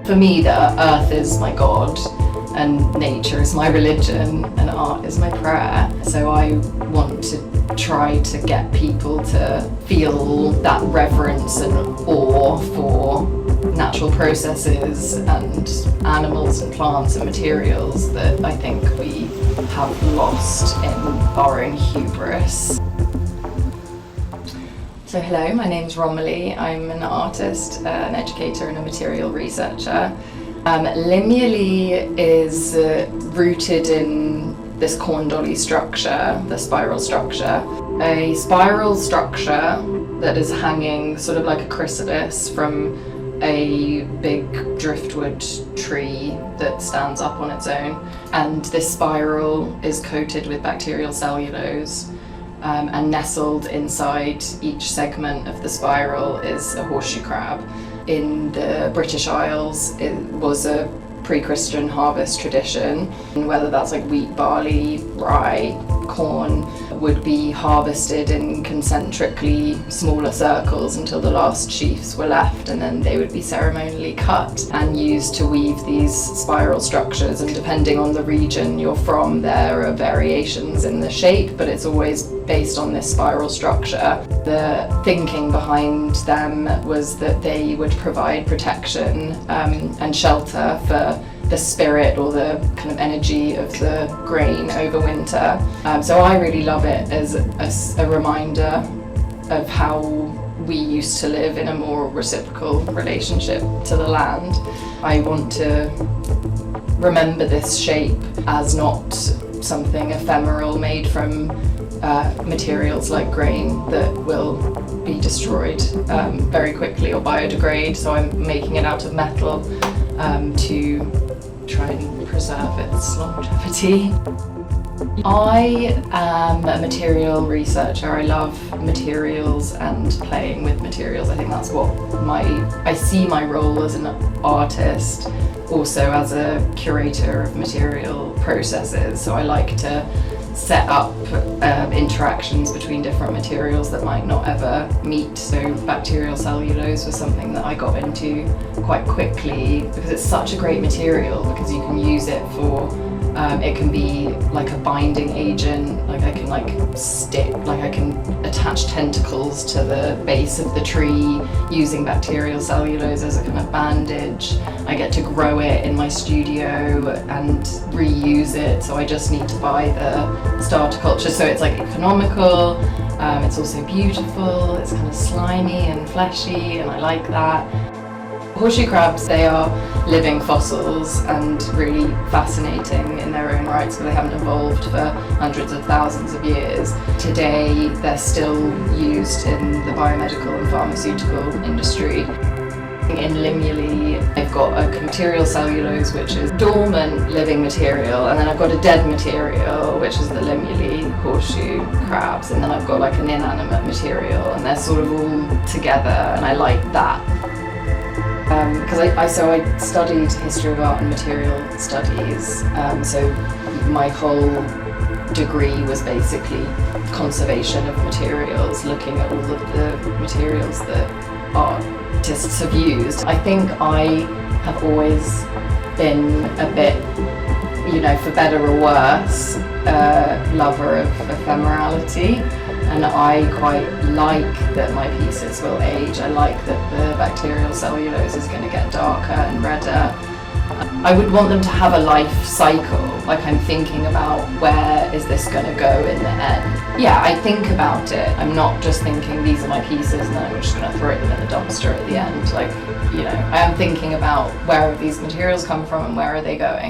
For me, the earth is my God, and nature is my religion, and art is my prayer. So I want to try to get people to feel that reverence and awe for natural processes and animals and plants and materials that I think we have lost in our own hubris. So hello, my name's Romilly. I'm an artist, an educator and a material researcher. Limuli is rooted in this corn dolly structure, the spiral structure. A spiral structure that is hanging sort of like a chrysalis from a big driftwood tree that stands up on its own. And this spiral is coated with bacterial cellulose. And nestled inside each segment of the spiral is a horseshoe crab. In the British Isles, it was a pre-Christian harvest tradition, whether that's like wheat, barley, rye, corn, would be harvested in concentrically smaller circles until the last sheaves were left, and then they would be ceremonially cut and used to weave these spiral structures. And depending on the region you're from, there are variations in the shape, but it's always based on this spiral structure. The thinking behind them was that they would provide protection and shelter for the spirit or the kind of energy of the grain over winter. So I really love it as a reminder of how we used to live in a more reciprocal relationship to the land. I want to remember this shape as not something ephemeral made from materials like grain that will be destroyed very quickly or biodegrade. So I'm making it out of metal to try and preserve its longevity. I am a material researcher. I love materials and playing with materials. I think that's what I see my role as an artist, also as a curator of material processes. So I like to set up interactions between different materials that might not ever meet. So bacterial cellulose was something that I got into quite quickly because it's such a great material, because you can use it for it can be like a binding agent, like I can I can attach tentacles to the base of the tree using bacterial cellulose as a kind of bandage. I get to grow it in my studio and reuse it, so I just need to buy the starter culture. So it's like economical, it's also beautiful, it's kind of slimy and fleshy, and I like that. Horseshoe crabs, they are living fossils and really fascinating in their own rights, but they haven't evolved for hundreds of thousands of years. Today, they're still used in the biomedical and pharmaceutical industry. In Limuli, I've got a material cellulose, which is dormant living material, and then I've got a dead material, which is the Limuli horseshoe crabs, and then I've got like an inanimate material, and they're sort of all together, and I like that. Because I studied history of art and material studies, so my whole degree was basically conservation of materials, looking at all of the materials that artists have used. I think I have always been a bit, for better or worse, lover of ephemerality. And I quite like that my pieces will age. I like that the bacterial cellulose is going to get darker and redder. I would want them to have a life cycle, like I'm thinking about where is this going to go in the end. Yeah, I think about it. I'm not just thinking these are my pieces and then I'm just going to throw them in the dumpster at the end. I am thinking about where have these materials come from and where are they going.